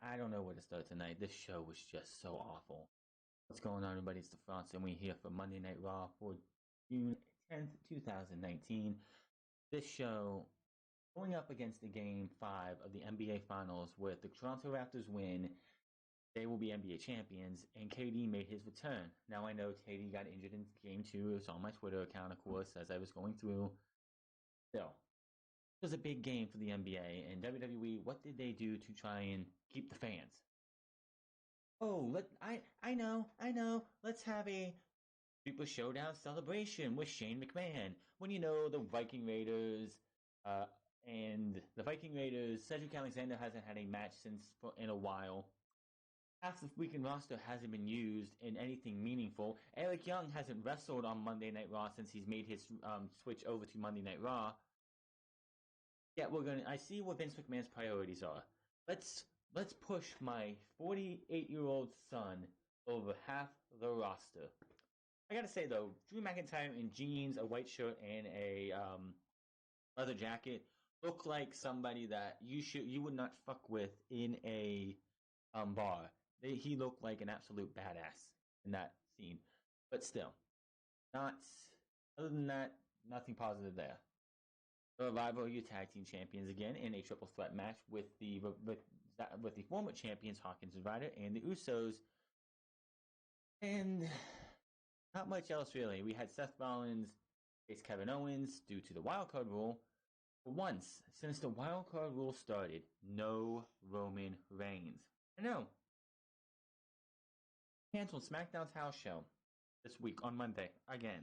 I don't know where to start tonight. This show was just so awful. What's going on, everybody? It's the France, and we're here for Monday Night Raw for June 10th, 2019. This show going up against the Game 5 of the NBA Finals, where the Toronto Raptors win. They will be NBA champions, and KD made his return. Now I know KD got injured in Game 2. It was on my Twitter account, of course, as I was going through. Still, it was a big game for the NBA, and WWE, what did they do to try and keep the fans? Oh, I know. Let's have a Super Showdown celebration with Shane McMahon. When you know the Viking Raiders, uh, Cedric Alexander hasn't had a match in a while. Half the freaking roster hasn't been used in anything meaningful. Eric Young hasn't wrestled on Monday Night Raw since he's made his switch over to Monday Night Raw. Yeah, I see what Vince McMahon's priorities are. Let's let's push my 48-year-old son over half the roster. I gotta say though, Drew McIntyre in jeans, a white shirt, and a leather jacket look like somebody that you would not fuck with in a bar. He looked like an absolute badass in that scene, but still, not. Other than that, nothing positive there. The Revival are your tag team champions again in a triple threat match with the former champions Hawkins and Ryder and the Usos, and not much else really. We had Seth Rollins face Kevin Owens due to the wildcard rule. For once, since the wildcard rule started, no Roman Reigns. I know. Canceled SmackDown's house show this week on Monday again.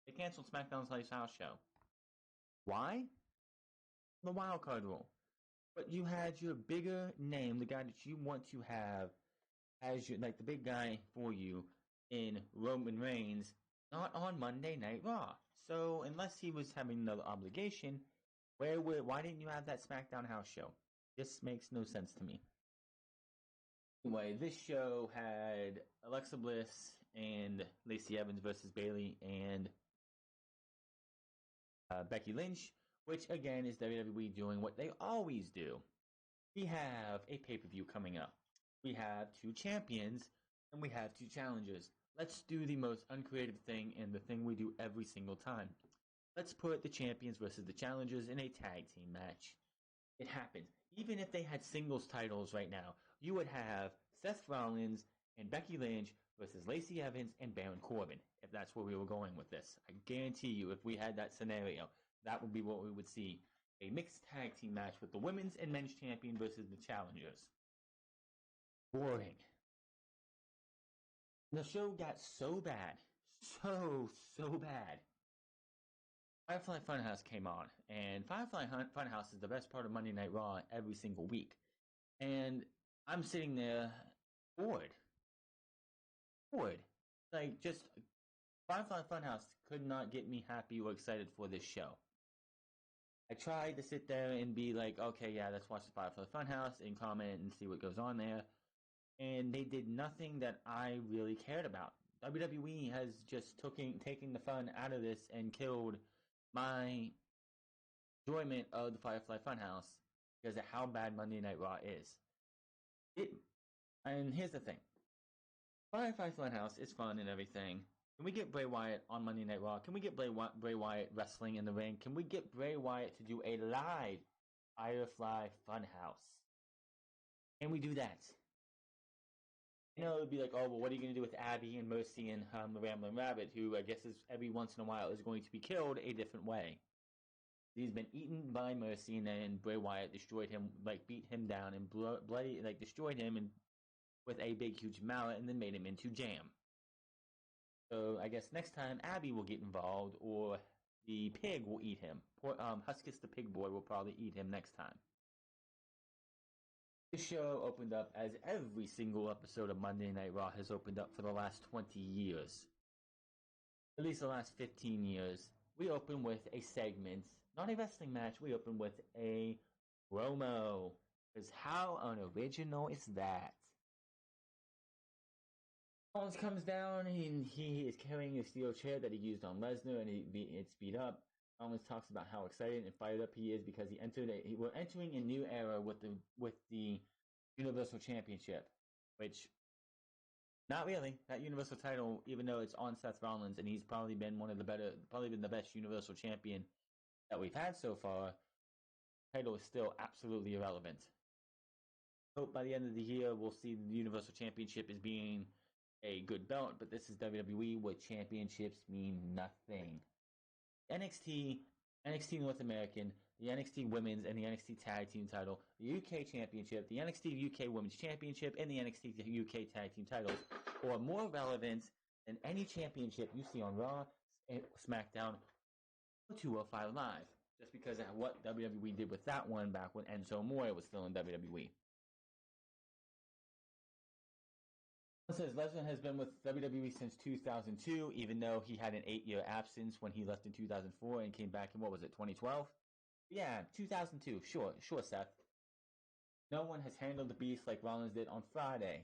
They canceled SmackDown's house show. Why? The wildcard rule. But you had your bigger name, the guy that you want to have as your the big guy for you in Roman Reigns, not on Monday Night Raw. So unless he was having another obligation, why didn't you have that SmackDown house show? This makes no sense to me. Anyway, this show had Alexa Bliss and Lacey Evans versus Bayley and Becky Lynch, which again is WWE doing what they always do. We have a pay-per-view coming up. We have two champions and we have two challengers. Let's do the most uncreative thing and the thing we do every single time. Let's put the champions versus the challengers in a tag team match. It happens. Even if they had singles titles right now, you would have Seth Rollins and Becky Lynch versus Lacey Evans and Baron Corbin, if that's where we were going with this. I guarantee you, if we had that scenario, that would be what we would see. A mixed tag team match with the women's and men's champion versus the challengers. Boring. The show got so bad. So bad. Firefly Funhouse came on, and Firefly Funhouse is the best part of Monday Night Raw every single week. And I'm sitting there bored. Like, just Firefly Funhouse could not get me happy or excited for this show. I tried to sit there and be like, okay, yeah, let's watch the Firefly Funhouse and comment and see what goes on there. And they did nothing that I really cared about. WWE has just taken the fun out of this and killed my enjoyment of the Firefly Funhouse because of how bad Monday Night Raw is. And here's the thing. Firefly Funhouse is fun and everything. Can we get Bray Wyatt on Monday Night Raw? Can we get Bray Wyatt wrestling in the ring? Can we get Bray Wyatt to do a live Firefly Funhouse? Can we do that? You know, it would be like, oh, well, what are you going to do with Abby and Mercy and the Rambling Rabbit, who I guess is every once in a while is going to be killed a different way. He's been eaten by Mercy, and then Bray Wyatt destroyed him, beat him down and bloody, destroyed him and with a big, huge mallet, and then made him into jam. So I guess next time Abby will get involved, or the pig will eat him. Huskus the pig boy will probably eat him next time. This show opened up as every single episode of Monday Night Raw has opened up for the last 20 years. At least the last 15 years. We open with a segment, not a wrestling match, we open with a promo. Because how unoriginal is that? Rollins comes down and he is carrying a steel chair that he used on Lesnar and it's beat up. Rollins talks about how excited and fired up he is because we're entering a new era with the Universal Championship, which not really. That Universal title, even though it's on Seth Rollins and he's probably been probably been the best Universal Champion that we've had so far, title is still absolutely irrelevant. Hope by the end of the year we'll see the Universal Championship as being a good belt, but this is WWE where championships mean nothing. NXT, NXT North American, the NXT Women's and the NXT Tag Team title, the UK Championship, the NXT UK Women's Championship, and the NXT UK Tag Team titles are more relevant than any championship you see on Raw, SmackDown, or 205 Live. Just because of what WWE did with that one back when Enzo Amore was still in WWE. It says Lesnar has been with WWE since 2002, even though he had an 8-year absence when he left in 2004 and came back in, what was it, 2012? Yeah, 2002. Sure, Seth. No one has handled the beast like Rollins did on Friday.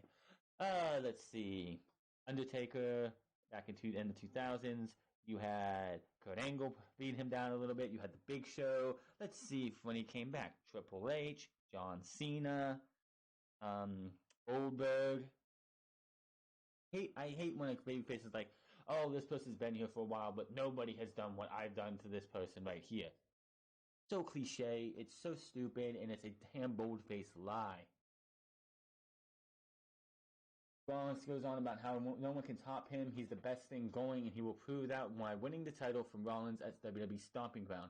Let's see. Undertaker back in end of 2000s. You had Kurt Angle beat him down a little bit. You had the Big Show. Let's see when he came back. Triple H, John Cena, Goldberg. I hate when a babyface is like, oh, this person's been here for a while, but nobody has done what I've done to this person right here. So cliche, it's so stupid, and it's a damn bold-faced lie. Rollins goes on about how no one can top him. He's the best thing going, and he will prove that by winning the title from Rollins at WWE Stomping Ground.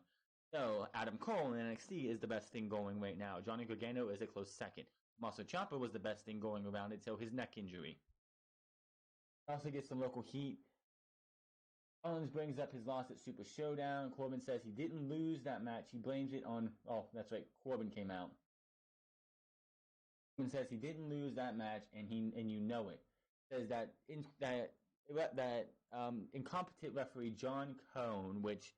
So, Adam Cole in NXT is the best thing going right now. Johnny Gargano is a close second. Tommaso Ciampa was the best thing going around until his neck injury. Also gets some local heat. Rollins brings up his loss at Super Showdown. Corbin says he didn't lose that match. He blames it on... Oh, that's right. Corbin came out. Corbin says he didn't lose that match, and you know it. Says that incompetent referee John Cone, which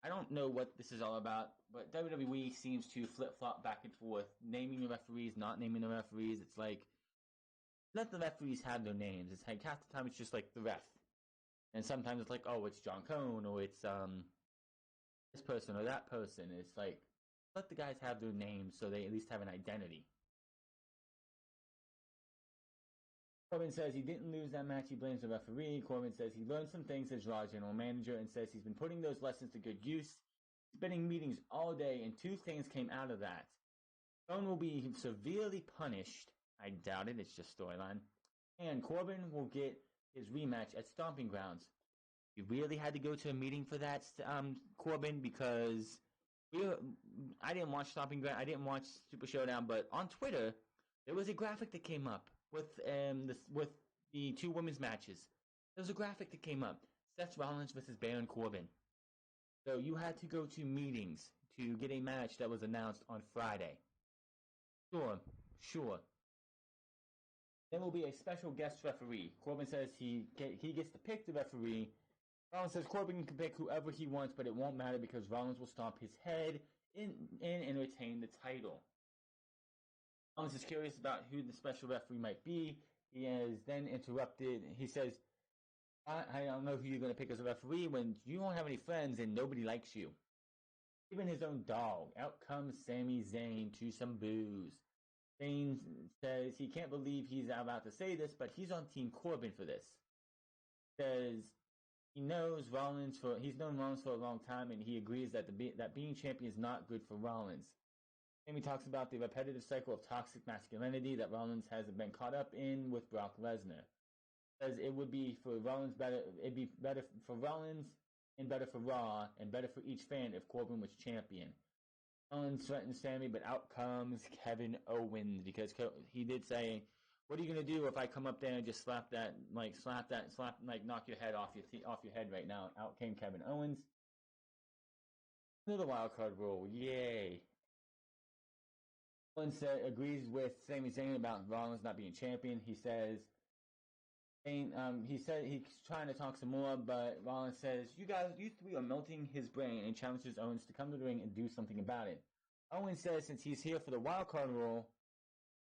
I don't know what this is all about, but WWE seems to flip-flop back and forth, naming the referees, not naming the referees. It's like, let the referees have their names. It's like half the time it's just like the ref. And sometimes it's like, oh, it's John Cone, or it's this person or that person. It's like, let the guys have their names so they at least have an identity. Corbin says he didn't lose that match. He blames the referee. Corbin says he learned some things as Raw general manager and says he's been putting those lessons to good use. He's been in meetings all day, and 2 things came out of that. Cone will be severely punished. I doubt it. It's just storyline. And Corbin will get his rematch at Stomping Grounds. You really had to go to a meeting for that, Corbin, because I didn't watch Stomping Grounds. I didn't watch Super Showdown, but on Twitter there was a graphic that came up with the 2 women's matches. There was a graphic that came up: Seth Rollins versus Baron Corbin. So you had to go to meetings to get a match that was announced on Friday. Sure. There will be a special guest referee. Corbin says he gets to pick the referee. Rollins says Corbin can pick whoever he wants, but it won't matter because Rollins will stomp his head in and retain the title. Rollins is curious about who the special referee might be. He is then interrupted. He says, I don't know who you're going to pick as a referee when you don't have any friends and nobody likes you. Even his own dog. Out comes Sami Zayn to some booze. Zayn says he can't believe he's about to say this, but he's on Team Corbin for this. Says he's known Rollins for a long time, and he agrees that that being champion is not good for Rollins. Sami talks about the repetitive cycle of toxic masculinity that Rollins has been caught up in with Brock Lesnar. Says it would be for Rollins better. It'd be better for Rollins and better for Raw and better for each fan if Corbin was champion. Rollins threatens Sami, but out comes Kevin Owens because he did say, "What are you gonna do if I come up there and just knock your head off your head right now?" Out came Kevin Owens. Another wild card rule, yay! Owens agrees with Sami Zayn about Rollins not being champion. He says he's trying to talk some more, but Rollins says, you 3 are melting his brain, and challenges Owens to come to the ring and do something about it. Owens says since he's here for the wild card rule,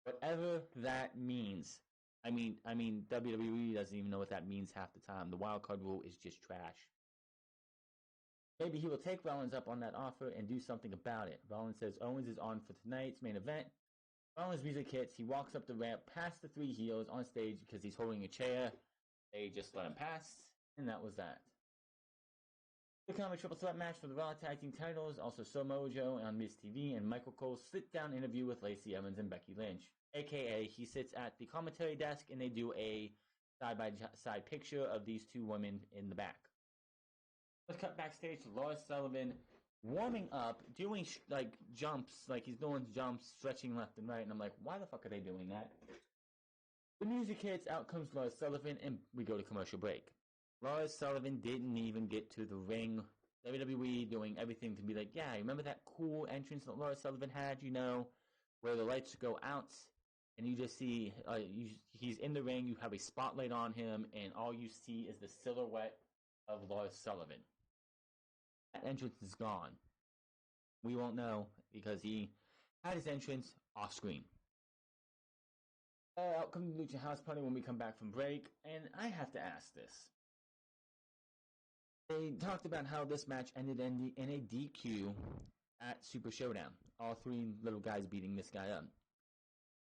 whatever that means. I mean, WWE doesn't even know what that means half the time. The wild card rule is just trash. Maybe he will take Rollins up on that offer and do something about it. Rollins says Owens is on for tonight's main event. Rollins' music hits. He walks up the ramp past the three heels on stage because he's holding a chair. They just let him pass, and that was that. The common triple threat match for the Raw Tag Team titles. Also, Mojo on Miz TV and Michael Cole's sit-down interview with Lacey Evans and Becky Lynch. AKA, he sits at the commentary desk and they do a side-by-side picture of these two women in the back. Let's cut backstage to Lars Sullivan warming up, doing jumps, like he's doing jumps, stretching left and right, and I'm like, why the fuck are they doing that? The music hits, out comes Lars Sullivan, and we go to commercial break. Lars Sullivan didn't even get to the ring. WWE doing everything to be like, yeah, remember that cool entrance that Lars Sullivan had, where the lights go out, and you just see, he's in the ring, you have a spotlight on him, and all you see is the silhouette of Lars Sullivan. That entrance is gone. We won't know because he had his entrance off screen. Out comes the Lucha House Party when we come back from break, and I have to ask this. They talked about how this match ended in a DQ at Super Showdown. All three little guys beating this guy up.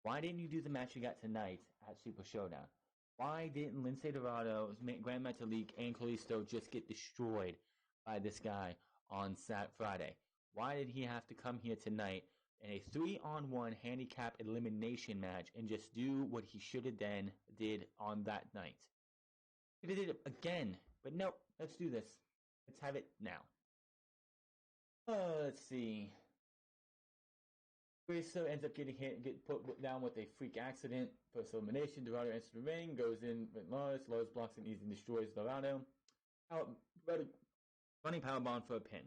Why didn't you do the match you got tonight at Super Showdown? Why didn't Lince Dorado, Grand Metalik, and Kalisto just get destroyed by this guy on Friday? Why did he have to come here tonight in a 3-on-1 handicap elimination match and just do what he should have did on that night? He did it again, but no, let's do this. Let's have it now. Let's see. Kalisto ends up get put down with a freak accident. First elimination, Dorado enters the ring, goes in with Lars. Lars blocks and easily destroys Dorado. Running powerbomb for a pin.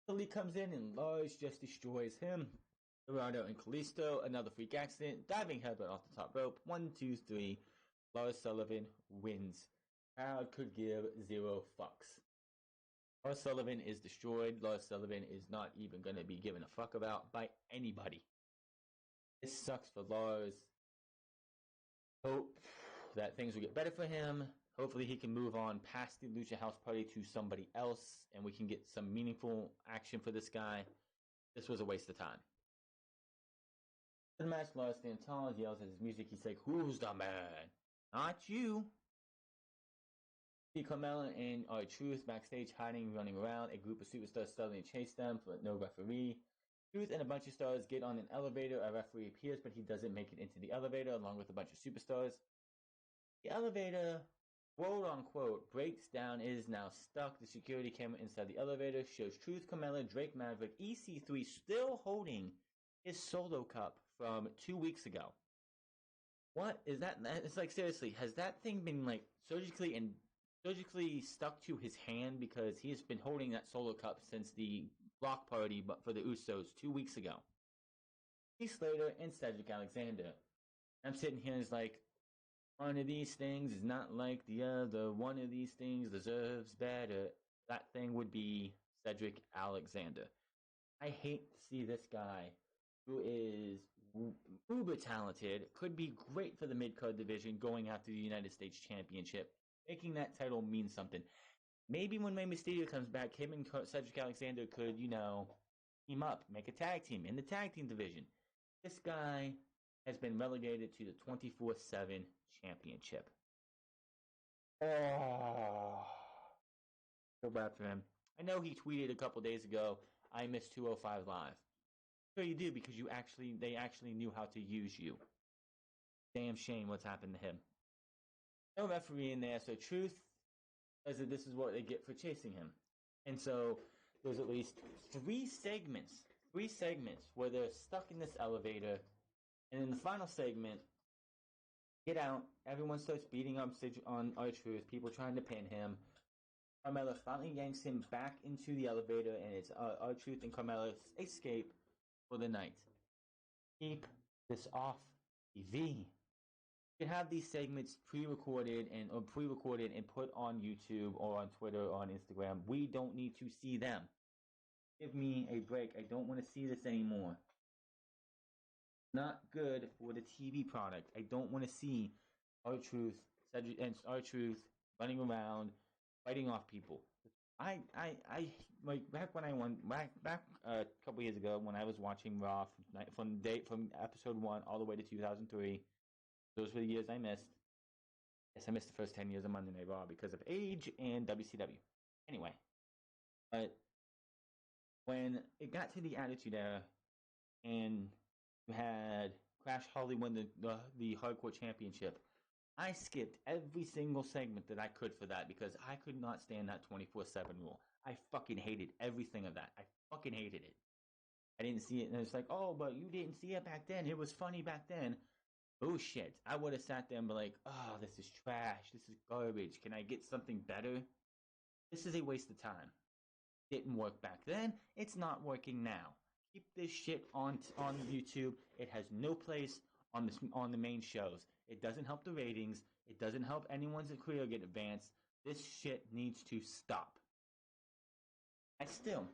Lee comes in and Lars just destroys him. Dorado and Kalisto, another freak accident, diving headbutt off the top rope. 1, 2, 3. Lars Sullivan wins. Crowd could give 0 fucks. Lars Sullivan is destroyed. Lars Sullivan is not even going to be given a fuck about by anybody. This sucks for Lars. Hope that things will get better for him. Hopefully he can move on past the Lucha House Party to somebody else and we can get some meaningful action for this guy. This was a waste of time. The match, Lars stands tall, yells at his music. He's like, who's the man? Not you. See Carmella and R-Truth backstage hiding, running around. A group of superstars suddenly chase them, but no referee. Truth and a bunch of stars get on an elevator. A referee appears, but he doesn't make it into the elevator along with a bunch of superstars. The elevator, quote unquote, breaks down, is now stuck. The security camera inside the elevator shows Truth, Carmella, Drake Maverick, EC3 still holding his solo cup from 2 weeks ago. What is that? It's like, seriously, has that thing been like surgically stuck to his hand, because he has been holding that solo cup since the block party but for the Usos 2 weeks ago. Heath Slater and Cedric Alexander. I'm sitting here and it's like, one of these things is not like the other. One of these things deserves better. That thing would be Cedric Alexander. I hate to see this guy, who is uber talented, could be great for the mid-card division, going after the United States Championship, making that title mean something. Maybe when Rey Mysterio comes back, him and Cedric Alexander could, team up, make a tag team in the tag team division. This guy has been relegated to the 24/7 championship. Oh, so bad for him. I know he tweeted a couple days ago, I miss 205 Live. So you do, because they actually knew how to use you. Damn shame what's happened to him. No referee in there, so Truth says that this is what they get for chasing him. And so there's at least three segments where they're stuck in this elevator. And in the final segment, get out, everyone starts beating up on R-Truth, people trying to pin him. Carmella finally yanks him back into the elevator, and it's R-Truth and Carmella escape for the night. Keep this off TV. You can have these segments pre-recorded and put on YouTube or on Twitter or on Instagram. We don't need to see them. Give me a break. I don't want to see this anymore. Not good for the TV product. I don't want to see R-Truth running around, fighting off people. I like back when I went back a couple years ago when I was watching Raw from episode 1 all the way to 2003. Those were the years I missed. Yes, I missed the first 10 years of Monday Night Raw because of age and WCW. Anyway, but when it got to the Attitude Era and you had Crash Holly win the Hardcore Championship, I skipped every single segment that I could for that because I could not stand that 24/7 rule. I fucking hated everything of that. I fucking hated it. I didn't see it, and it's like, oh, but you didn't see it back then. It was funny back then. Bullshit. I would have sat there and be like, oh, this is trash. This is garbage. Can I get something better? This is a waste of time. Didn't work back then. It's not working now. Keep this shit on YouTube. It has no place on the main shows. It doesn't help the ratings. It doesn't help anyone's career get advanced. This shit needs to stop. I still,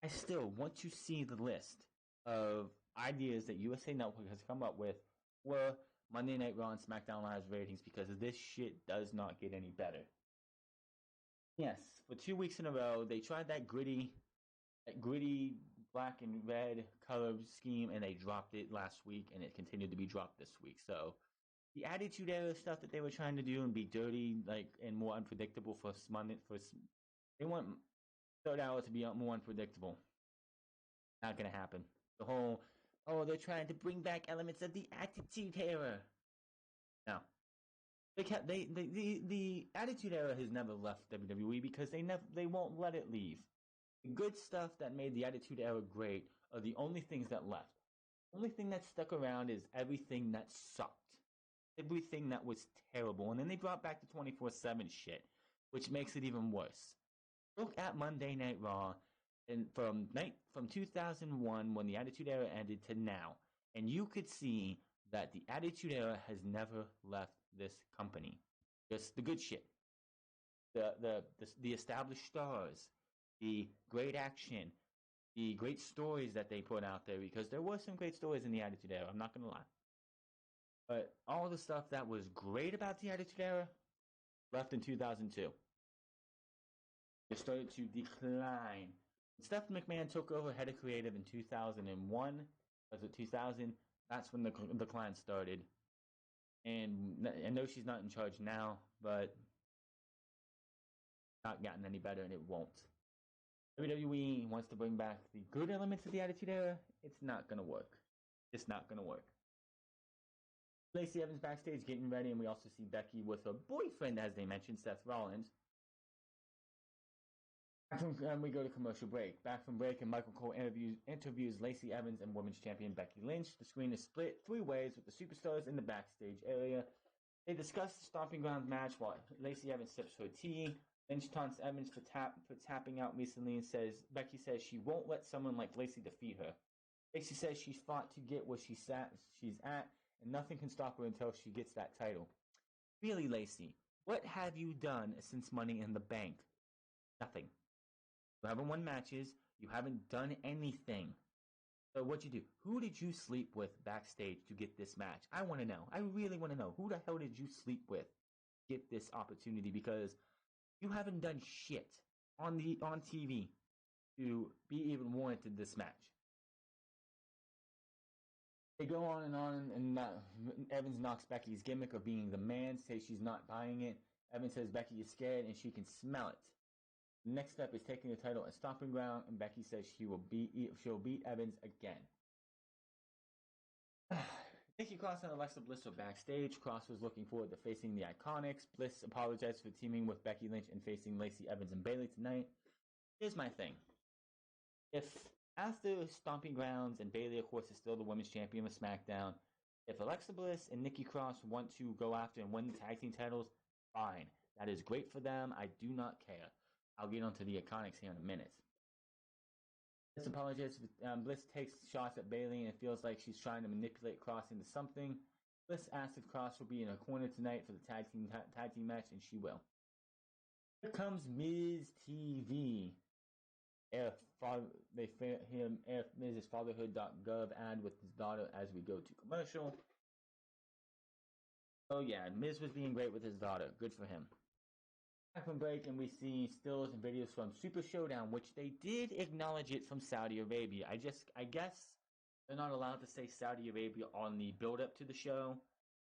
I still want to see the list of ideas that USA Network has come up with for Monday Night Raw and SmackDown Live's ratings because this shit does not get any better. Yes, for 2 weeks in a row, they tried that gritty black and red color scheme, and they dropped it last week, and it continued to be dropped this week. So the Attitude Era stuff that they were trying to do and be dirty, like and more unpredictable for Monday, they want Third Hour to be more unpredictable. Not gonna happen. The whole they're trying to bring back elements of the Attitude Era. No, the Attitude Era has never left WWE because they won't let it leave. The good stuff that made the Attitude Era great are the only things that left. The only thing that stuck around is everything that sucked. Everything that was terrible. And then they brought back the 24/7 shit, which makes it even worse. Look at Monday Night Raw and from 2001 when the Attitude Era ended to now, and you could see that the Attitude Era has never left this company. Just the good shit. The established stars, the great action, the great stories that they put out there because there were some great stories in the Attitude Era. I'm not gonna lie, but all the stuff that was great about the Attitude Era left in 2002. It started to decline. Stephanie McMahon took over head of creative in 2001. Was it 2000? That's when the decline started. And I know she's not in charge now, but not gotten any better, and it won't. WWE wants to bring back the good elements of the Attitude Era. It's not gonna work. It's not gonna work. Lacey Evans backstage getting ready, and we also see Becky with her boyfriend, as they mentioned, Seth Rollins. We go to commercial break. Back from break, and Michael Cole interviews Lacey Evans and Women's Champion Becky Lynch. The screen is split 3 ways with the superstars in the backstage area. They discuss the Stomping Grounds match while Lacey Evans sips her tea. Lynch taunts Evans for tapping out recently and says Becky says she won't let someone like Lacey defeat her. Lacey says she's fought to get where she's at, and nothing can stop her until she gets that title. Really, Lacey, what have you done since Money in the Bank? Nothing. You haven't won matches. You haven't done anything. So what'd you do? Who did you sleep with backstage to get this match? I want to know. I really want to know. Who the hell did you sleep with to get this opportunity? Because you haven't done shit on TV to be even warranted this match. They go on, and Evans knocks Becky's gimmick of being the man, says she's not buying it. Evans says Becky is scared and she can smell it. The next step is taking the title at Stomping Ground, and Becky says she'll beat Evans again. Nikki Cross and Alexa Bliss are backstage. Cross was looking forward to facing the Iconics. Bliss apologized for teaming with Becky Lynch and facing Lacey Evans and Bayley tonight. Here's my thing. If after Stomping Grounds and Bayley, of course, is still the Women's Champion of SmackDown, if Alexa Bliss and Nikki Cross want to go after and win the tag team titles, fine. That is great for them. I do not care. I'll get onto the Iconics here in a minute. Bliss apologizes. Bliss takes shots at Bayley and it feels like she's trying to manipulate Cross into something. Bliss asks if Cross will be in her corner tonight for the tag team match, and she will. Here comes Miz TV. Miz is fatherhood.gov ad with his daughter as we go to commercial. Oh yeah, Miz was being great with his daughter. Good for him. Back from break, and we see stills and videos from Super Showdown, which they did acknowledge it from Saudi Arabia. I guess they're not allowed to say Saudi Arabia on the build up to the show.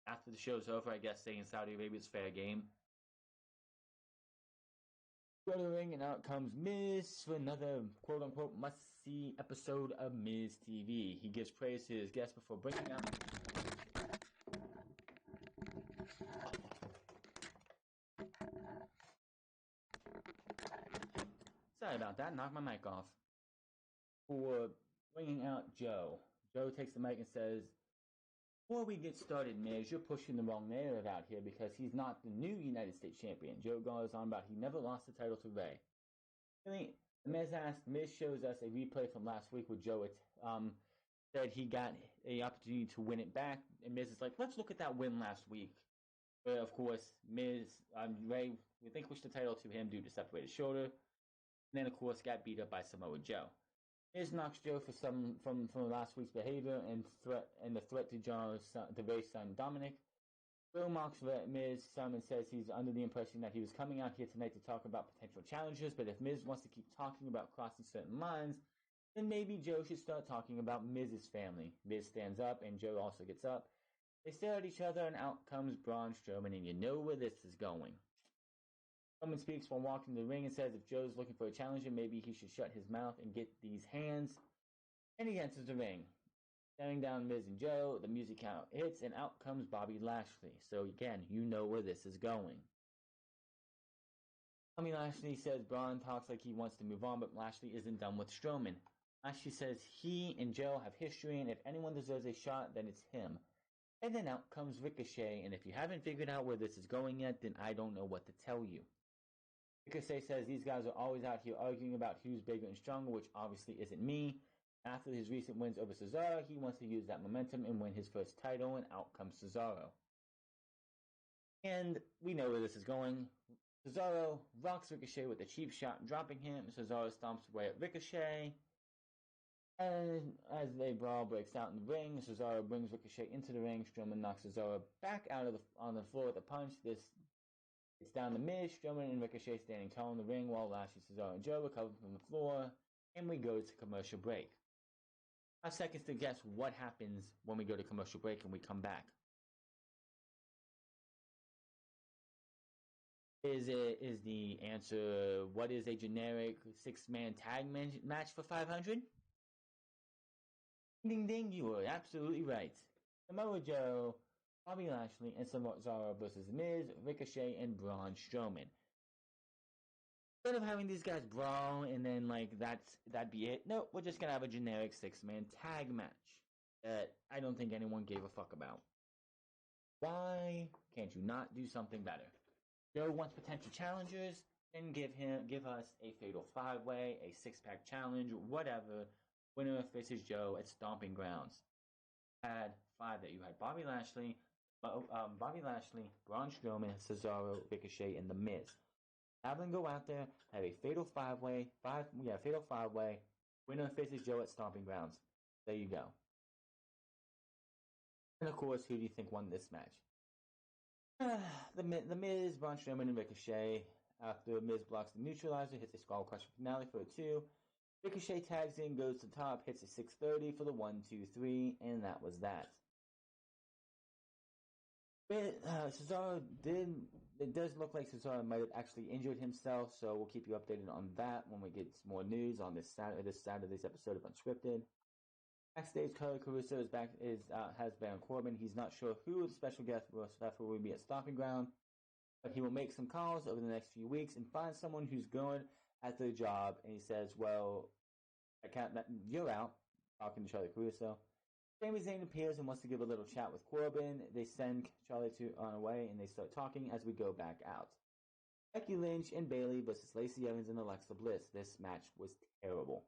After the show's over, I guess saying Saudi Arabia is fair game. Go to the ring, and out comes Miz for another quote unquote must see episode of Miz TV. He gives praise to his guests before bringing out. Sorry about that, knocked my mic off. For bringing out Joe. Joe takes the mic and says, before we get started, Miz, you're pushing the wrong narrative out here because he's not the new United States champion. Joe goes on about he never lost the title to Ray. Really, Miz asks, Miz shows us a replay from last week where Joe said he got an opportunity to win it back. And Miz is like, let's look at that win last week. Where, of course, Ray relinquished the title to him due to separated shoulder. And then, of course, got beat up by Samoa Joe. Miz knocks Joe for from last week's behavior and the threat to Ray's son Dominic. Joe mocks Miz some and says he's under the impression that he was coming out here tonight to talk about potential challenges, but if Miz wants to keep talking about crossing certain lines, then maybe Joe should start talking about Miz's family. Miz stands up and Joe also gets up. They stare at each other and out comes Braun Strowman, and you know where this is going. Strowman speaks while walking to the ring and says if Joe's looking for a challenger, maybe he should shut his mouth and get these hands. And he enters the ring. Staring down Miz and Joe, the music out hits, and out comes Bobby Lashley. So again, you know where this is going. Bobby Lashley says Braun talks like he wants to move on, but Lashley isn't done with Strowman. Lashley says he and Joe have history, and if anyone deserves a shot, then it's him. And then out comes Ricochet, and if you haven't figured out where this is going yet, then I don't know what to tell you. Ricochet says these guys are always out here arguing about who's bigger and stronger, which obviously isn't me. After his recent wins over Cesaro, he wants to use that momentum and win his first title, and out comes Cesaro. And we know where this is going. Cesaro rocks Ricochet with a cheap shot, dropping him. Cesaro stomps away at Ricochet. And as they brawl breaks out in the ring, Cesaro brings Ricochet into the ring. Strowman knocks Cesaro back out on the floor with a punch. It's down to Miz, Strowman, and Ricochet standing tall in the ring while Lashley, Cesaro, and Joe recover from the floor. And we go to commercial break. 5 seconds to guess what happens when we go to commercial break and we come back. Is the answer what is a generic 6-man tag match for 500? Ding ding, you were absolutely right. Samoa Joe, Bobby Lashley, and Cesaro versus Miz, Ricochet, and Braun Strowman. Instead of having these guys brawl and then that'd be it. No, we're just gonna have a generic 6-man tag match that I don't think anyone gave a fuck about. Why can't you not do something better? Joe wants potential challengers, then give us a fatal 5-way, a 6-pack challenge, whatever. Winner faces Joe at Stomping Grounds. Had 5 that you had Bobby Lashley, Braun Strowman, Cesaro, Ricochet, and The Miz. Have them go out there, have a fatal 5-way, fatal 5-way. Winner faces Joe at Stomping Grounds. There you go. And of course, who do you think won this match? The Miz, Braun Strowman, and Ricochet. After Miz blocks the neutralizer, hits a skull crusher finale for a 2. Ricochet tags in, goes to top, hits a 630 for the 1-2-3, and that was that. Cesaro it does look like Cesaro might have actually injured himself, so we'll keep you updated on that when we get more news on this Saturday's episode of Unscripted. Backstage, Carly Caruso has Baron Corbin. He's not sure who the special guest will be at Stomping Ground, but he will make some calls over the next few weeks and find someone who's good at their job. And he says, "Well, you're out." Talking to Charlie Caruso. Sami Zayn appears and wants to give a little chat with Corbin. They send Charlie on away and they start talking as we go back out. Becky Lynch and Bayley versus Lacey Evans and Alexa Bliss. This match was terrible.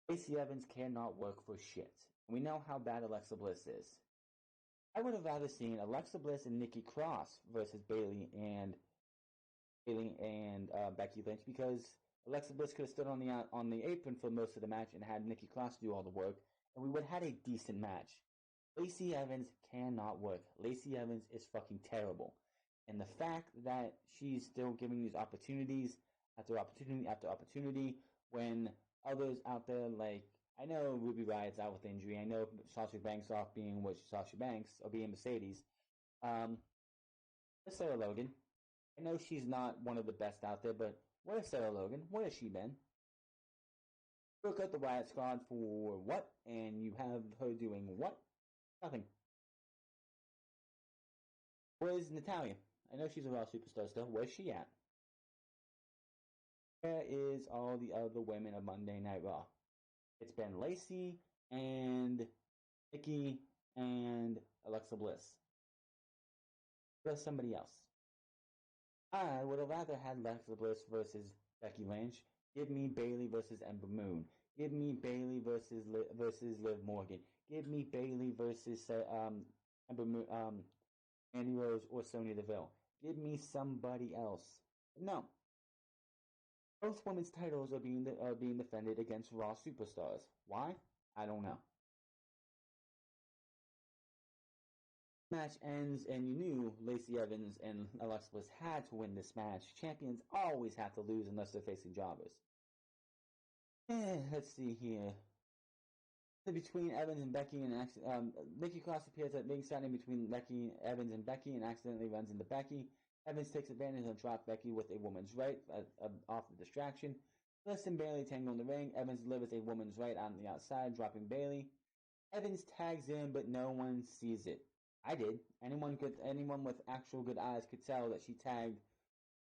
Lacey Evans cannot work for shit. We know how bad Alexa Bliss is. I would have rather seen Alexa Bliss and Nikki Cross versus Bayley and Becky Lynch, because Alexa Bliss could have stood on the apron for most of the match and had Nikki Cross do all the work, and we would have had a decent match. Lacey Evans cannot work. Lacey Evans is fucking terrible. And the fact that she's still giving these opportunities after opportunity after opportunity when others out there, like, I know Ruby Riot's out with injury. I know Sasha Banks off being what Sasha Banks or being Mercedes. Um, Sarah Logan. I know she's not one of the best out there, but where is Sarah Logan? Where has she been? Look at the Riot Squad for what? And you have her doing what? Nothing. Where's Natalia? I know she's a Raw superstar still. Where's she at? Where is all the other women of Monday Night Raw? It's been Lacey and Nikki and Alexa Bliss. Where's somebody else? I would have rather had Alexa Bliss versus Becky Lynch. Give me Bayley versus Ember Moon. Give me Bayley versus Liv Morgan. Give me Bayley versus Ember Moon, Andy Rose or Sonya Deville. Give me somebody else. No. Both women's titles are being defended against Raw superstars. Why? I don't know. Match ends, and you knew Lacey Evans and Alexa Bliss had to win this match. Champions always have to lose unless they're facing jobbers. Let's see here. Between Evans and Becky Nikki Cross appears at ringside in between Evans and Becky and accidentally runs into Becky. Evans takes advantage and drops Becky with a woman's right off the distraction. Bliss and Bayley tangle in the ring. Evans delivers a woman's right on the outside, dropping Bayley. Evans tags in, but no one sees it. I did. Anyone with actual good eyes could tell that she tagged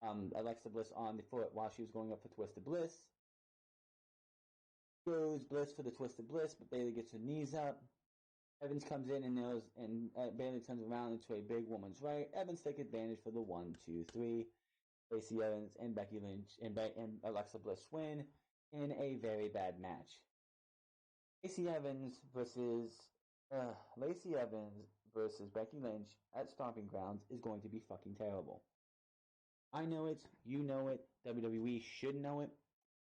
Alexa Bliss on the foot while she was going up for Twisted Bliss. Goes Bliss for the Twisted Bliss, but Bayley gets her knees up. Evans comes in and nails, and Bayley turns around into a big woman's right. Evans takes advantage for the 1, 2, 3. Lacey Evans and Becky Lynch and Alexa Bliss win in a very bad match. Lacey Evans versus Becky Lynch at Stomping Grounds is going to be fucking terrible. I know it. You know it. WWE should know it.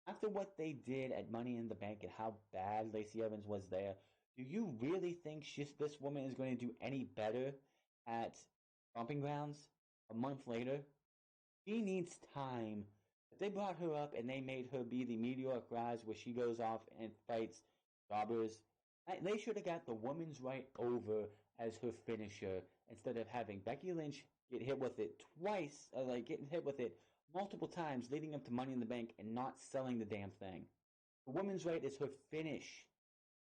After what they did at Money in the Bank and how bad Lacey Evans was there, do you really think this woman is going to do any better at Stomping Grounds a month later? She needs time. If they brought her up and they made her be the Meteoric Rise where she goes off and fights jobbers, they should have got the woman's right over as her finisher instead of having Becky Lynch get hit with it twice, getting hit with it multiple times leading up to Money in the Bank and not selling the damn thing. The woman's right is her finish.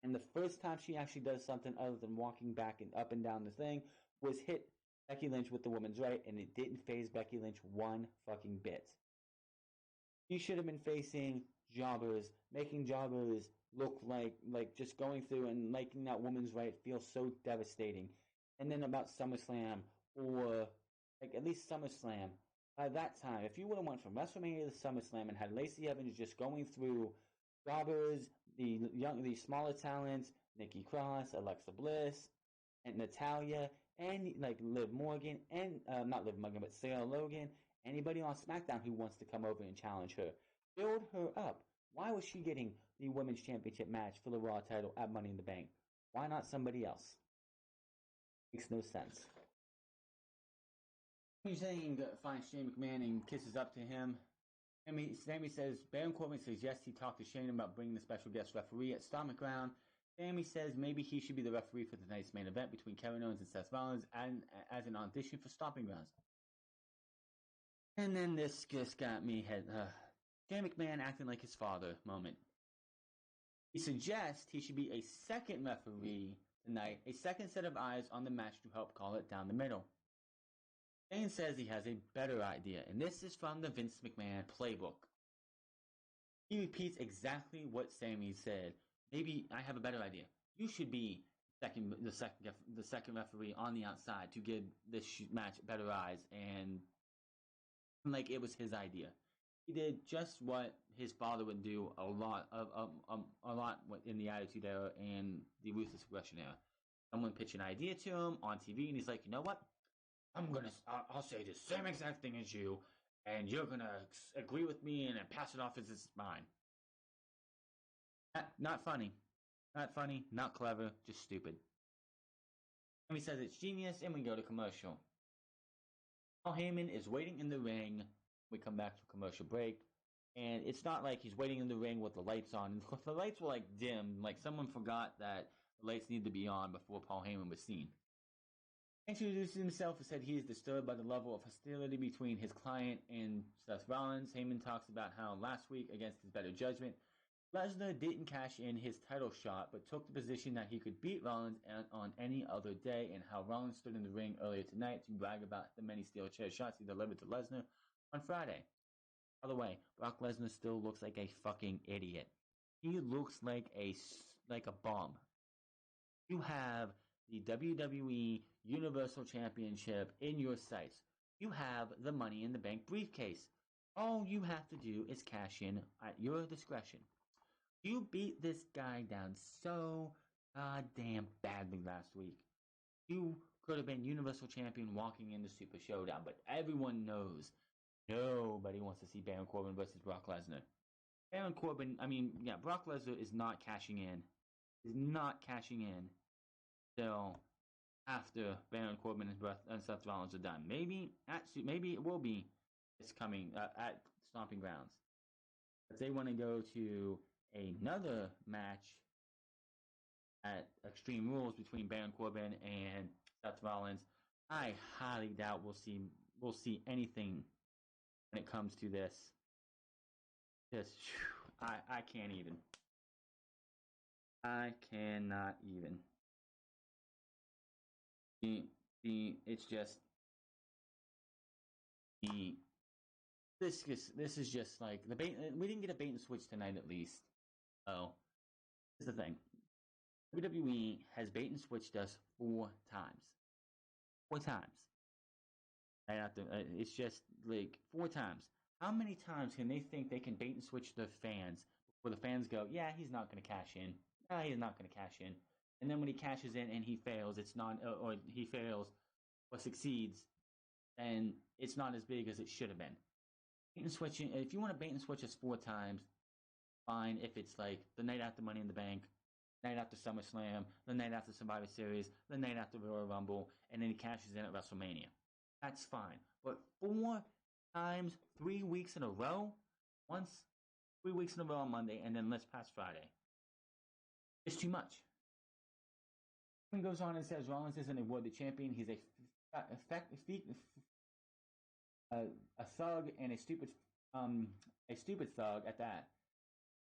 And the first time she actually does something other than walking back and up and down the thing was hit Becky Lynch with the woman's right, and it didn't phase Becky Lynch one fucking bit. She should have been facing jobbers, making jobbers look like just going through and making that woman's right feel so devastating. And then about SummerSlam, or like at least SummerSlam, by that time, if you would have went from WrestleMania to SummerSlam and had Lacey Evans just going through jobbers, the smaller talents, Nikki Cross, Alexa Bliss, and Natalia, and like Liv Morgan, and not Liv Morgan, but Sarah Logan, anybody on SmackDown who wants to come over and challenge her, build her up. Why was she getting the Women's Championship match for the Raw title at Money in the Bank? Why not somebody else? Makes no sense. He's saying finds Shane McMahon and kisses up to him. Sammy says, Baron Corbin says yes, he talked to Shane about bringing the special guest referee at Stomping Ground. Sammy says maybe he should be the referee for tonight's main event between Kevin Owens and Seth Rollins as an audition for Stomping Grounds. And then this just got me Shane McMahon acting like his father moment. He suggests he should be a second referee tonight, a second set of eyes on the match to help call it down the middle. Shane says he has a better idea, and this is from the Vince McMahon playbook. He repeats exactly what Sammy said. Maybe I have a better idea. You should be the second referee on the outside to give this match better eyes, and like it was his idea. He did just what his father would do a lot in the Attitude Era and the Ruthless Aggression Era. Someone pitched an idea to him on TV, and he's like, you know what? I'll say the same exact thing as you, and you're gonna agree with me and pass it off as it's mine. Not funny. Not funny, not clever, just stupid. And he says it's genius, and we go to commercial. Paul Heyman is waiting in the ring. We come back to a commercial break. And it's not like he's waiting in the ring with the lights on. The lights were like dim, like someone forgot that the lights needed to be on before Paul Heyman was seen. Introduced himself and said he is disturbed by the level of hostility between his client and Seth Rollins. Heyman talks about how last week, against his better judgment, Lesnar didn't cash in his title shot, but took the position that he could beat Rollins on any other day, and how Rollins stood in the ring earlier tonight to brag about the many steel chair shots he delivered to Lesnar on Friday. By the way, Brock Lesnar still looks like a fucking idiot. He looks like a bum. You have the WWE Universal Championship in your sights. You have the Money in the Bank briefcase. All you have to do is cash in at your discretion. You beat this guy down so goddamn badly last week. You could have been Universal Champion walking in the Super Showdown, but everyone knows nobody wants to see Baron Corbin versus Brock Lesnar. Brock Lesnar is not cashing in. Is not cashing in till after Baron Corbin and Seth Rollins are done. Maybe it will be this coming at Stomping Grounds. If they want to go to another match at Extreme Rules between Baron Corbin and Seth Rollins, I highly doubt we'll see anything when it comes to this. I can't even. I cannot even. It's just this is just like the bait. We didn't get a bait and switch tonight, at least. Oh, here's the thing: WWE has bait and switched us 4 times. 4 times. It's just like 4 times. How many times can they think they can bait and switch the fans before the fans go, yeah, he's not going to cash in. No, he's not going to cash in. And then when he cashes in and he fails, or he fails or succeeds, then it's not as big as it should have been. Bait and switching. If you want to bait and switch us 4 times, fine. If it's like the night after Money in the Bank, night after SummerSlam, the night after Survivor Series, the night after Royal Rumble, and then he cashes in at WrestleMania, that's fine. But 4 times, 3 weeks in a row, once, 3 weeks in a row on Monday, and then let's pass Friday. It's too much. He goes on and says Rollins isn't a worthy champion. He's a thug and a stupid thug at that.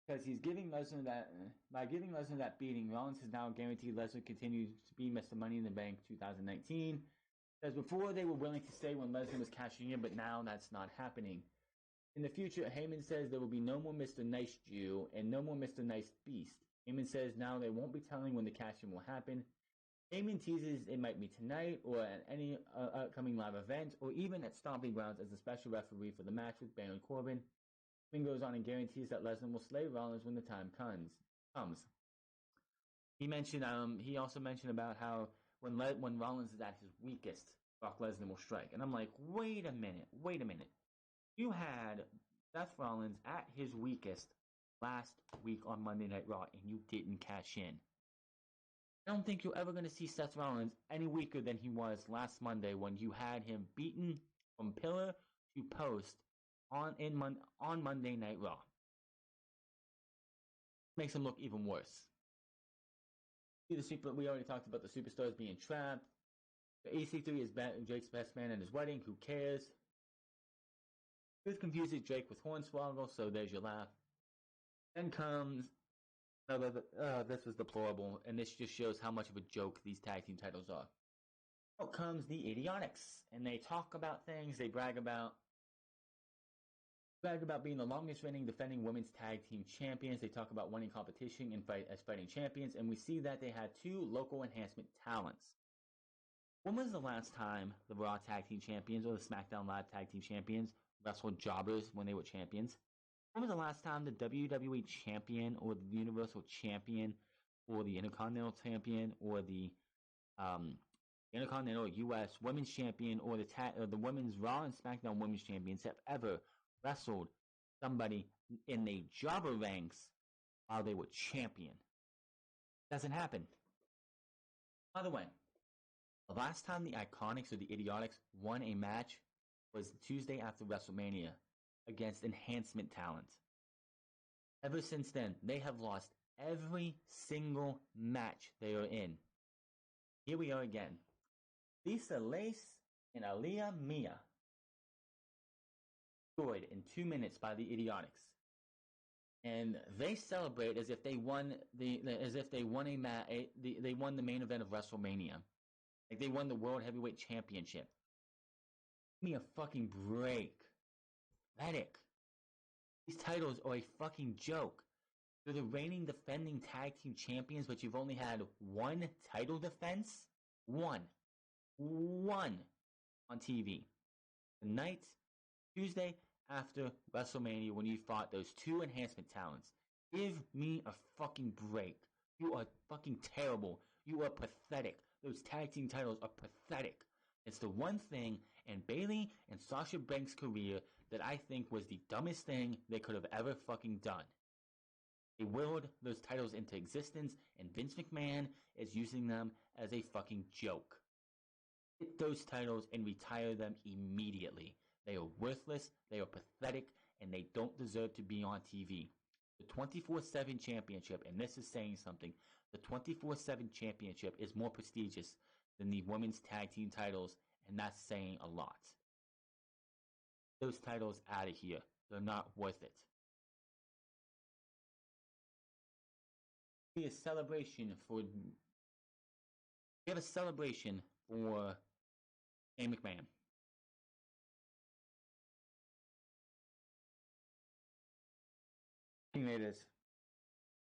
Because he's giving Lesnar that by giving Lesnar that beating, Rollins has now guaranteed Lesnar continues to be Mr. Money in the Bank 2019. Because before they were willing to say when Lesnar was cashing in, but now that's not happening. In the future, Heyman says there will be no more Mr. Nice Jew and no more Mr. Nice Beast. Heyman says now they won't be telling when the cash-in will happen. Heyman teases it might be tonight or at any upcoming live event or even at Stomping Grounds as a special referee for the match with Baron Corbin. Heyman goes on and guarantees that Lesnar will slay Rollins when the time comes. He also mentioned about how when Rollins is at his weakest, Brock Lesnar will strike. And I'm like, wait a minute. You had Seth Rollins at his weakest last week on Monday Night Raw, and you didn't cash in. I don't think you're ever going to see Seth Rollins any weaker than he was last Monday when you had him beaten from pillar to post on Monday Night Raw. Makes him look even worse. We already talked about the superstars being trapped. The EC3 is Drake's best man at his wedding. Who cares? This confuses Drake with Hornswoggle, so there's your laugh. Then comes... this was deplorable, and this just shows how much of a joke these tag team titles are. Out comes the Idiotics, and they talk about things, they brag about being the longest reigning defending women's tag team champions. They talk about winning competition and as fighting champions, and we see that they had 2 local enhancement talents. When was the last time the Raw tag team champions or the SmackDown Live tag team champions wrestled jobbers when they were champions? When was the last time the WWE champion or the Universal champion or the Intercontinental champion or the Intercontinental US women's champion or the women's Raw and SmackDown women's champions have ever wrestled somebody in the jobber ranks while they were champion? Doesn't happen. By the way, the last time the Iconics or the Idiotics won a match was Tuesday after WrestleMania against enhancement talent. Ever since then, they have lost every single match they are in. Here we are again. Lisa Lace and Aaliyah Mia destroyed in 2 minutes by the Idiotics. And they celebrate as if they won they won the main event of WrestleMania. Like they won the World Heavyweight Championship. Give me a fucking break. Pathetic. These titles are a fucking joke. You're the reigning defending tag team champions, but you've only had one title defense? One on TV. The night, Tuesday after WrestleMania, when you fought those two enhancement talents. Give me a fucking break. You are fucking terrible. You are pathetic. Those tag team titles are pathetic. It's the one thing in Bayley and Sasha Banks' career that I think was the dumbest thing they could have ever fucking done. They willed those titles into existence, and Vince McMahon is using them as a fucking joke. Get those titles and retire them immediately. They are worthless, they are pathetic, and they don't deserve to be on TV. The 24/7 championship, and this is saying something, the 24/7 championship is more prestigious than the women's tag team titles, and that's saying a lot. Those titles out of here. They're not worth it. We have a celebration for Shane McMahon. It is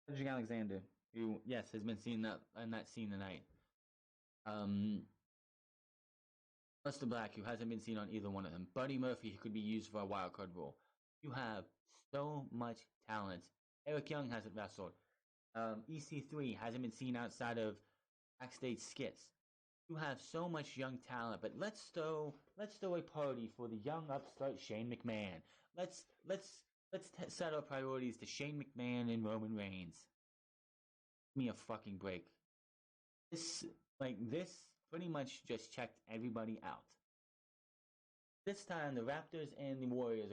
Cedric Alexander, who yes has been seen in that scene tonight. Buster Black, who hasn't been seen on either one of them. Buddy Murphy, who could be used for a wildcard role. You have so much talent. Eric Young hasn't wrestled. EC3 hasn't been seen outside of backstage skits. You have so much young talent, but let's throw a party for the young upstart Shane McMahon. Let's set our priorities to Shane McMahon and Roman Reigns. Give me a fucking break. This pretty much just checked everybody out. This time, the Raptors and the Warriors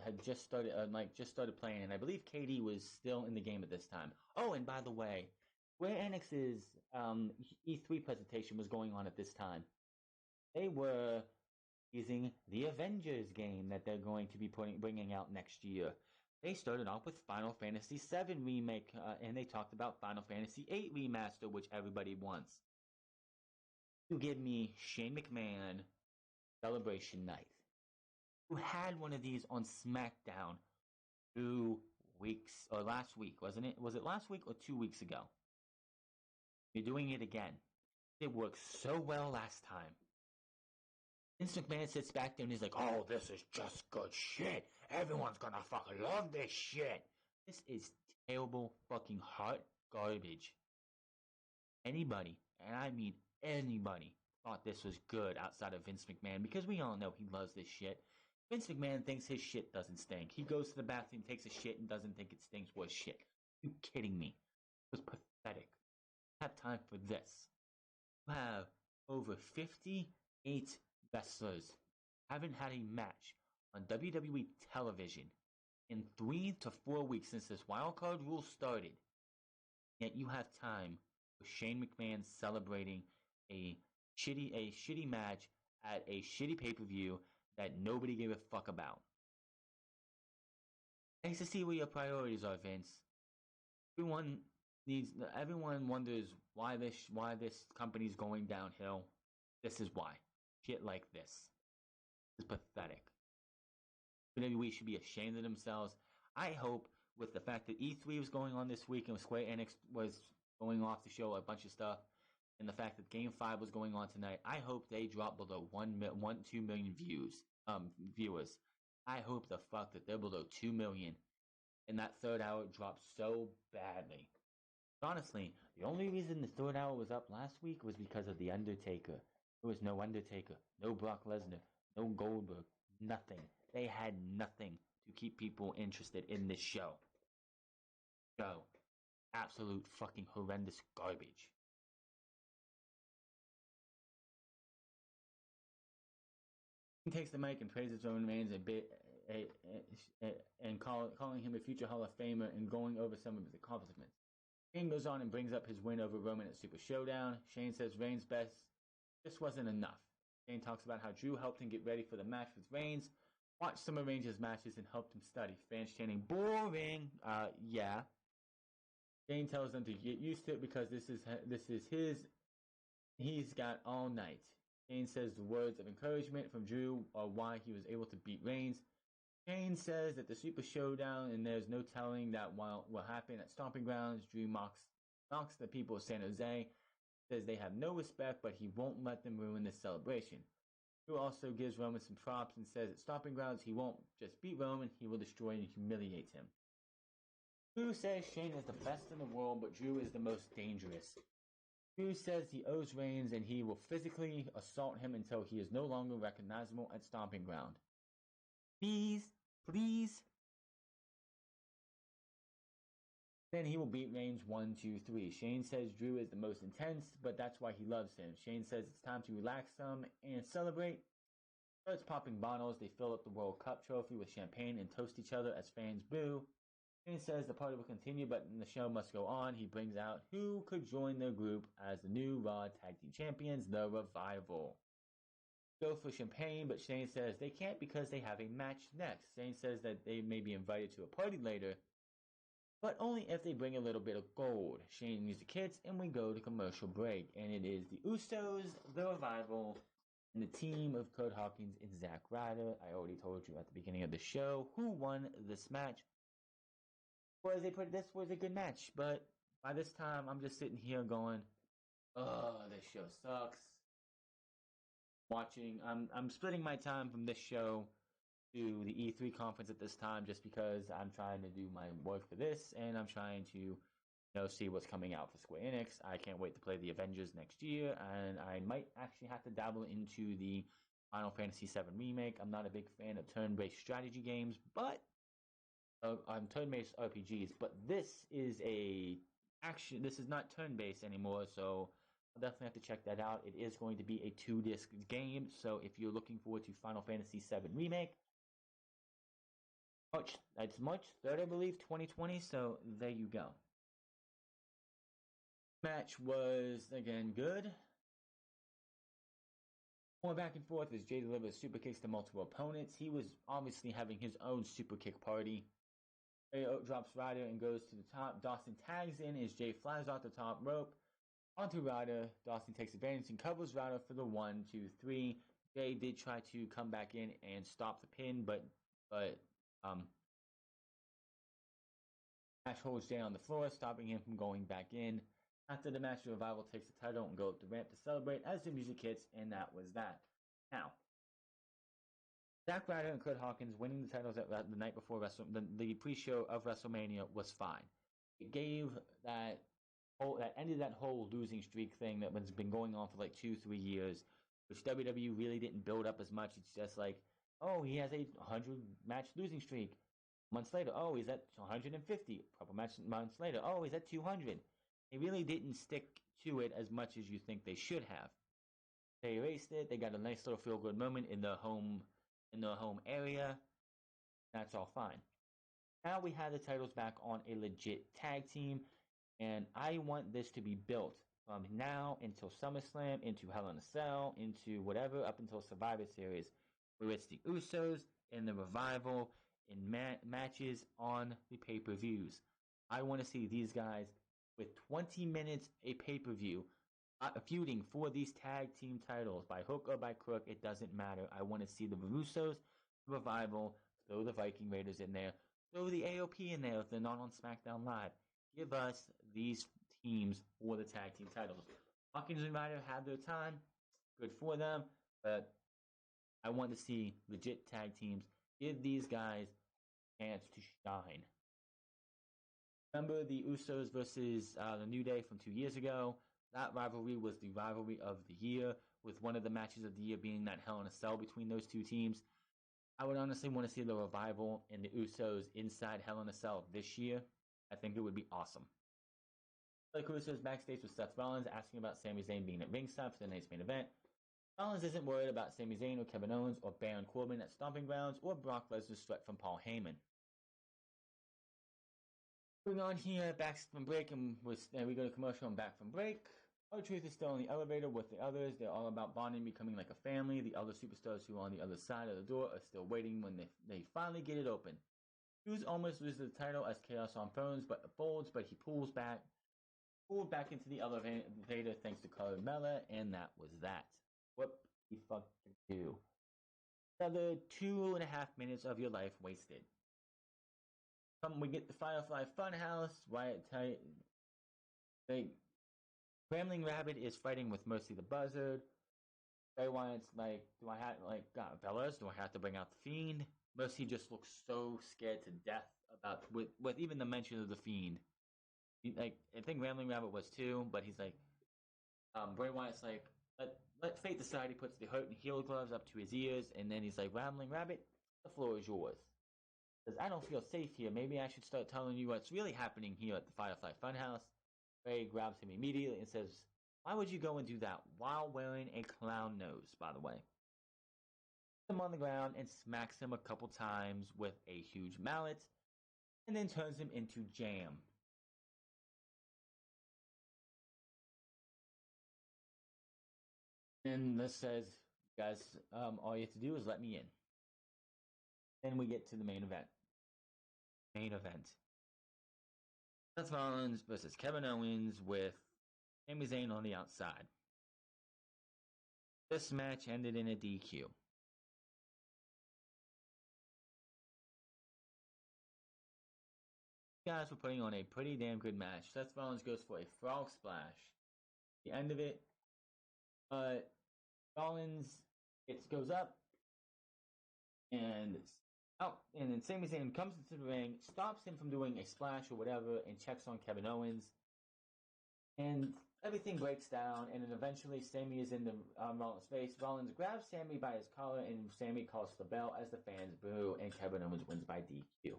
had just started playing, and I believe KD was still in the game at this time. Oh, and by the way, Square Enix's E3 presentation was going on at this time. They were using the Avengers game that they're going to be bringing out next year. They started off with Final Fantasy VII Remake, and they talked about Final Fantasy VIII Remaster, which everybody wants. You give me Shane McMahon Celebration Night. You had one of these on SmackDown 2 weeks, or last week, wasn't it? Was it last week or 2 weeks ago? You're doing it again. It worked so well last time. Vince McMahon sits back there and he's like, oh, this is just good shit. Everyone's gonna fucking love this shit. This is terrible fucking hot garbage. Anybody, and I mean anybody, thought this was good outside of Vince McMahon, because we all know he loves this shit. Vince McMahon thinks his shit doesn't stink. He goes to the bathroom, takes a shit, and doesn't think it stinks worth shit. You kidding me? It was pathetic. I have time for this. You have over 58 wrestlers haven't had a match on WWE television in 3 to 4 weeks since this wildcard rule started. Yet you have time for Shane McMahon celebrating a shitty match at a shitty pay-per-view that nobody gave a fuck about. Nice to see where your priorities are, Vince. Everyone wonders why this company's going downhill. This is why. Shit like this. It's pathetic. WWE should be ashamed of themselves. I hope, with the fact that E3 was going on this week and Square Enix was going off to show a bunch of stuff, and the fact that Game 5 was going on tonight, I hope they drop below 2 million viewers. I hope the fuck that they're below 2 million, and that third hour dropped so badly. But honestly, the only reason the third hour was up last week was because of The Undertaker. There was no Undertaker, no Brock Lesnar, no Goldberg, nothing. They had nothing to keep people interested in this show. So, absolute fucking horrendous garbage. He takes the mic and praises Roman Reigns and calling him a future Hall of Famer and going over some of his accomplishments. Shane goes on and brings up his win over Roman at Super Showdown. Shane says Reigns' best just wasn't enough. Shane talks about how Drew helped him get ready for the match with Reigns, watched some of Reigns' matches, and helped him study. Fans chanting, boring! Yeah. Shane tells them to get used to it because this is his. He's got all night. Shane says the words of encouragement from Drew are why he was able to beat Reigns. Shane says that the Super Showdown and there's no telling that what will happen at Stomping Grounds. Drew mocks the people of San Jose, says they have no respect, but he won't let them ruin this celebration. Drew also gives Roman some props and says at Stomping Grounds he won't just beat Roman, he will destroy and humiliate him. Drew says Shane is the best in the world, but Drew is the most dangerous. Drew says he owes Reigns and he will physically assault him until he is no longer recognizable at Stomping Ground. Please. Then he will beat Reigns 1, 2, 3. Shane says Drew is the most intense, but that's why he loves him. Shane says it's time to relax some and celebrate. Starts popping bottles. They fill up the World Cup trophy with champagne and toast each other as fans boo. Shane says the party will continue, but the show must go on. He brings out who could join their group as the new Raw Tag Team Champions, The Revival. Go for champagne, but Shane says they can't because they have a match next. Shane says that they may be invited to a party later, but only if they bring a little bit of gold. Shane needs the kids, and we go to commercial break. And it is the Usos, The Revival, and the team of Kurt Hawkins and Zack Ryder. I already told you at the beginning of the show who won this match. Well, they put this was a good match, but by this time I'm just sitting here going, "Oh, this show sucks." I'm splitting my time from this show to the E3 conference at this time just because I'm trying to do my work for this and I'm trying to see what's coming out for Square Enix. I can't wait to play the Avengers next year, and I might actually have to dabble into the Final Fantasy VII Remake. I'm not a big fan of turn-based strategy games, but I'm turn-based RPGs, but this is this is not turn-based anymore, so I'll definitely have to check that out. It is going to be a 2-disc game, so if you're looking forward to Final Fantasy VII Remake, it's March 3rd, I believe, 2020, so there you go. Match was, again, good. Going back and forth as Jay delivers super kicks to multiple opponents. He was obviously having his own super kick party. Jay drops Ryder and goes to the top. Dawson tags in as Jay flies off the top rope onto Ryder. Dawson takes advantage and covers Ryder for the 1, 2, 3. Jay did try to come back in and stop the pin, but Nash holds Jay on the floor, stopping him from going back in. After the match, the Revival takes the title and go up the ramp to celebrate as the music hits, and that was that. Now, Zack Ryder and Kurt Hawkins winning the titles the night before the pre-show of WrestleMania was fine. It gave that ended that whole losing streak thing that has been going on for like 2-3 years, which WWE really didn't build up as much. It's just like, oh, he has a 100-match losing streak. Months later, oh, he's at 150. A couple months later, oh, he's at 200. They really didn't stick to it as much as you think they should have. They erased it. They got a nice little feel-good moment in the home area. That's all fine. Now we have the titles back on a legit tag team, and I want this to be built from now until SummerSlam, into Hell in a Cell, into whatever, up until Survivor Series, where it's the Usos and the Revival in matches on the pay-per-views. I want to see these guys with 20 minutes a pay-per-view feuding for these tag team titles by hook or by crook. It doesn't matter. I want to see the Russos, the Revival, throw the Viking Raiders in there, throw the AOP in there if they're not on SmackDown Live. Give us these teams for the tag team titles. Hawkins and Ryder had their time. Good for them. But I want to see legit tag teams. Give these guys a chance to shine. Remember the Usos versus the New Day from 2 years ago? That rivalry was the rivalry of the year, with one of the matches of the year being that Hell in a Cell between those two teams. I would honestly want to see the Revival and the Usos inside Hell in a Cell this year. I think it would be awesome. The Usos backstage with Seth Rollins asking about Sami Zayn being at ringside for the night's main event. Rollins isn't worried about Sami Zayn or Kevin Owens or Baron Corbin at Stomping Grounds or Brock Lesnar's threat from Paul Heyman. Moving on here, back from break, and we go to commercial and back from break. R-Truth is still in the elevator with the others. They're all about bonding, becoming like a family. The other superstars who are on the other side of the door are still waiting when they finally get it open. Cruz almost loses the title as Chaos folds, but he pulled back into the elevator thanks to Carmella, and that was that. What he fucking do? Another 2.5 minutes of your life wasted. We get the Firefly Funhouse. Rambling Rabbit is fighting with Mercy the Buzzard. Bray Wyatt's like, fellas, do I have to bring out the Fiend? Mercy just looks so scared to death about with even the mention of the Fiend. I think Rambling Rabbit was too, but he's like, Bray Wyatt's like, let fate decide. He puts the hurt and heel gloves up to his ears, and then he's like, Rambling Rabbit, the floor is yours. Says, I don't feel safe here. Maybe I should start telling you what's really happening here at the Firefly Funhouse. Ray grabs him immediately and says, why would you go and do that while wearing a clown nose, by the way? Puts him on the ground and smacks him a couple times with a huge mallet, and then turns him into jam. And this says, guys, all you have to do is let me in. Then we get to the main event. Seth Rollins versus Kevin Owens with Sami Zayn on the outside. This match ended in a DQ. Guys were putting on a pretty damn good match. Seth Rollins goes for a frog splash. The end of it, Rollins goes up and out, and then Sami Zayn comes into the ring, stops him from doing a splash or whatever, and checks on Kevin Owens. And everything breaks down, and then eventually Sami is in the Rollins' face. Rollins grabs Sami by his collar, and Sami calls for the bell as the fans boo, and Kevin Owens wins by DQ.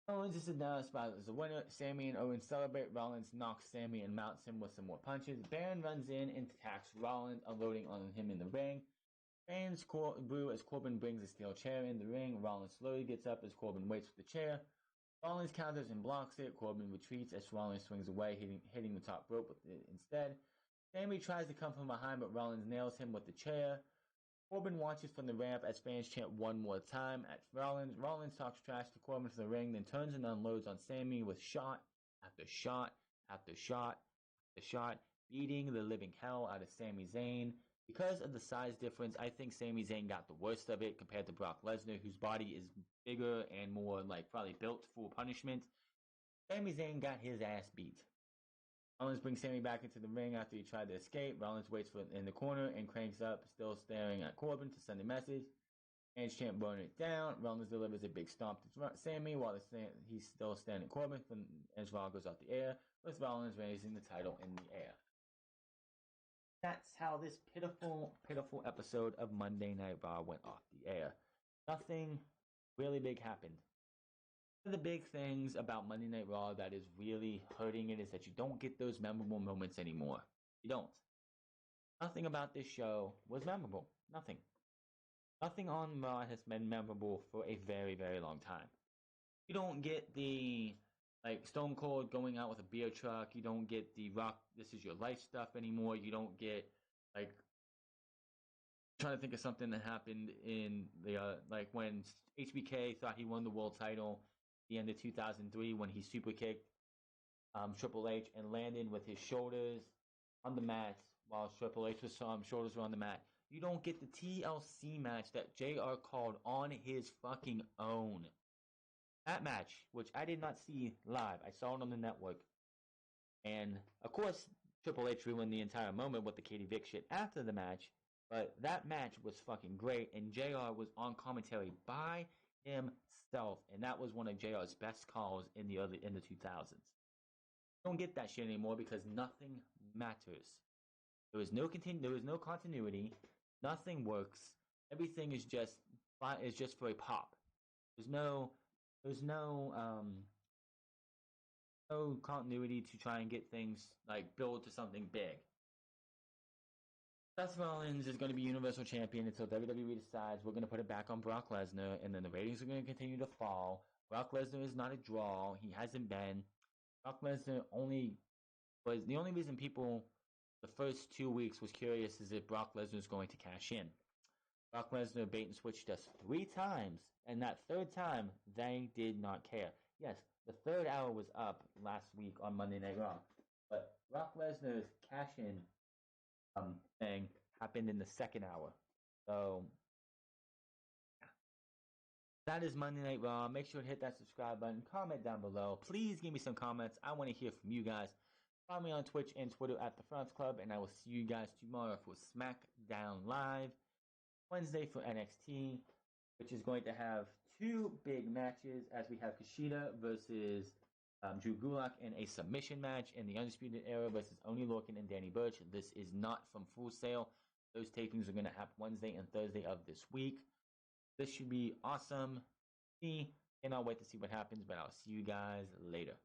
Owens is announced as the winner. Sami and Owens celebrate. Rollins knocks Sami and mounts him with some more punches. Baron runs in and attacks Rollins, unloading on him in the ring. Fans boo as Corbin brings a steel chair in the ring. Rollins slowly gets up as Corbin waits for the chair. Rollins counters and blocks it. Corbin retreats as Rollins swings away, hitting the top rope instead. Sami tries to come from behind, but Rollins nails him with the chair. Corbin watches from the ramp as fans chant one more time at Rollins. Rollins talks trash to Corbin from the ring, then turns and unloads on Sami with shot after shot after shot after shot, beating the living hell out of Sami Zayn. Because of the size difference, I think Sami Zayn got the worst of it compared to Brock Lesnar, whose body is bigger and more probably built for punishment. Sami Zayn got his ass beat. Rollins brings Sami back into the ring after he tried to escape. Rollins waits in the corner and cranks up, still staring at Corbin to send a message. Fans chant burn it down. Rollins delivers a big stomp to Sami while he's still standing at Corbin as Raw goes off the air, with Rollins raising the title in the air. That's how this pitiful, pitiful episode of Monday Night Raw went off the air. Nothing really big happened. One of the big things about Monday Night Raw that is really hurting it is that you don't get those memorable moments anymore. You don't. Nothing about this show was memorable. Nothing. Nothing on Raw has been memorable for a very, very long time. You don't get the Stone Cold going out with a beer truck. You don't get the Rock, this is your life stuff anymore. You don't get trying to think of something that happened in the when HBK thought he won the world title at the end of 2003 when he super kicked Triple H and landed with his shoulders on the mat while Triple H's shoulders were on the mat. You don't get the TLC match that JR called on his fucking own. That match, which I did not see live, I saw it on the network. And, of course, Triple H ruined the entire moment with the Katie Vick shit after the match. But that match was fucking great, and JR was on commentary by himself. And that was one of JR's best calls in the 2000s. Don't get that shit anymore because nothing matters. There was no continuity. Nothing works. Everything is just for a pop. There's no continuity to try and get things build to something big. Seth Rollins is going to be Universal Champion until WWE decides we're going to put it back on Brock Lesnar, and then the ratings are going to continue to fall. Brock Lesnar is not a draw. He hasn't been. Brock Lesnar only was the only reason people the first 2 weeks was curious is if Brock Lesnar is going to cash in. Brock Lesnar bait and switched us 3 times, and that third time they did not care. Yes, the third hour was up last week on Monday Night Raw, but Brock Lesnar's cash in thing happened in the second hour. So that is Monday Night Raw. Make sure to hit that subscribe button. Comment down below. Please give me some comments. I want to hear from you guys. Follow me on Twitch and Twitter at The France Club, and I will see you guys tomorrow for SmackDown Live. Wednesday for NXT, which is going to have 2 big matches as we have Kushida versus Drew Gulak in a submission match in the Undisputed Era versus Oney Lorcan and Danny Burch. This is not from Full Sail. Those tapings are going to happen Wednesday and Thursday of this week. This should be awesome. Cannot wait to see what happens, but I'll see you guys later.